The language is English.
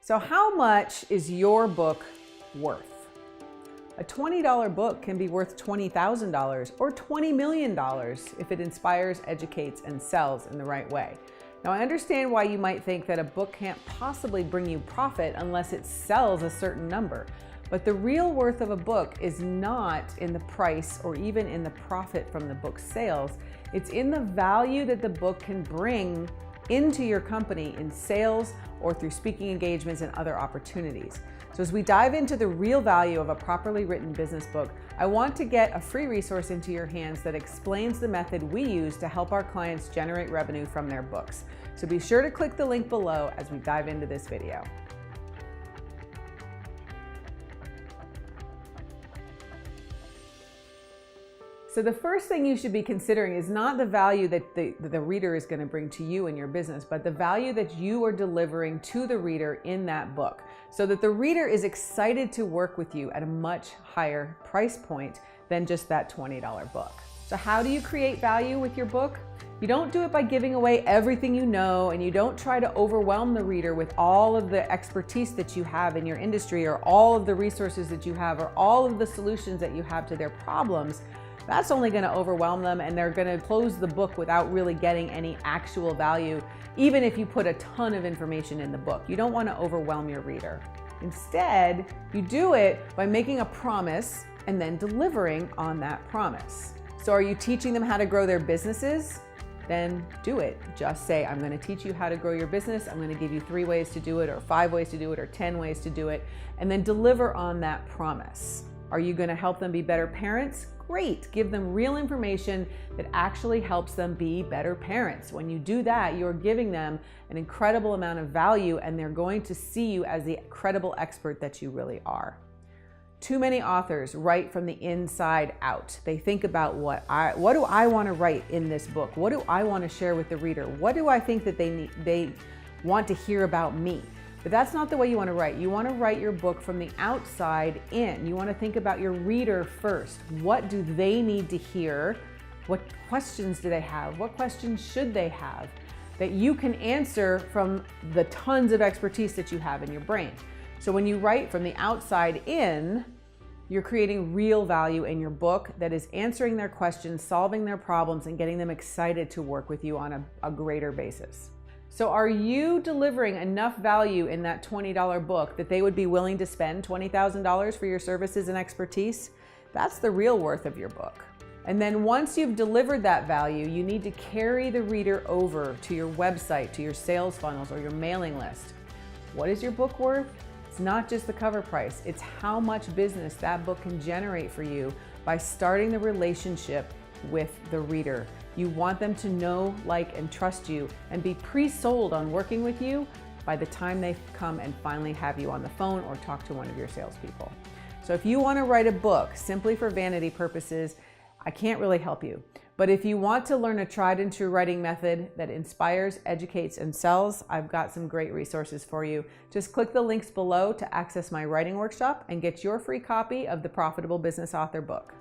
So how much is your book worth? A $20 book can be worth $20,000 or $20 million if it inspires, educates, and sells in the right way. Now, I understand why you might think that a book can't possibly bring you profit unless it sells a certain number. But the real worth of a book is not in the price or even in the profit from the book's sales. It's in the value that the book can bring into your company in sales or through speaking engagements and other opportunities. So as we dive into the real value of a properly written business book, I want to get a free resource into your hands that explains the method we use to help our clients generate revenue from their books. So be sure to click the link below as we dive into this video. So the first thing you should be considering is not the value that the reader is going to bring to you in your business, but the value that you are delivering to the reader in that book, so that the reader is excited to work with you at a much higher price point than just that $20 book. So how do you create value with your book? You don't do it by giving away everything you know, and you don't try to overwhelm the reader with all of the expertise that you have in your industry, or all of the resources that you have, or all of the solutions that you have to their problems. That's only going to overwhelm them, and they're going to close the book without really getting any actual value, even if you put a ton of information in the book. You don't want to overwhelm your reader. Instead, you do it by making a promise and then delivering on that promise. So are you teaching them how to grow their businesses? Then do it. Just say, I'm going to teach you how to grow your business. I'm going to give you 3 ways to do it, or 5 ways to do it, or 10 ways to do it, and then deliver on that promise. Are you going to help them be better parents? Great. Give them real information that actually helps them be better parents. When you do that, you're giving them an incredible amount of value, and they're going to see you as the credible expert that you really are. Too many authors write from the inside out. They think about what do I want to write in this book? What do I want to share with the reader? What do I think that they want to hear about me? But that's not the way you want to write. You want to write your book from the outside in. You want to think about your reader first. What do they need to hear? What questions do they have? What questions should they have that you can answer from the tons of expertise that you have in your brain? So when you write from the outside in, you're creating real value in your book that is answering their questions, solving their problems, and getting them excited to work with you on a greater basis. So are you delivering enough value in that $20 book that they would be willing to spend $20,000 for your services and expertise? That's the real worth of your book. And then once you've delivered that value, you need to carry the reader over to your website, to your sales funnels, or your mailing list. What is your book worth? It's not just the cover price. It's how much business that book can generate for you by starting the relationship with the reader. You want them to know, like, and trust you and be pre-sold on working with you by the time they come and finally have you on the phone or talk to one of your salespeople. So if you want to write a book simply for vanity purposes, I can't really help you. But if you want to learn a tried and true writing method that inspires, educates, and sells, I've got some great resources for you. Just click the links below to access my writing workshop and get your free copy of the Profitable Business Author book.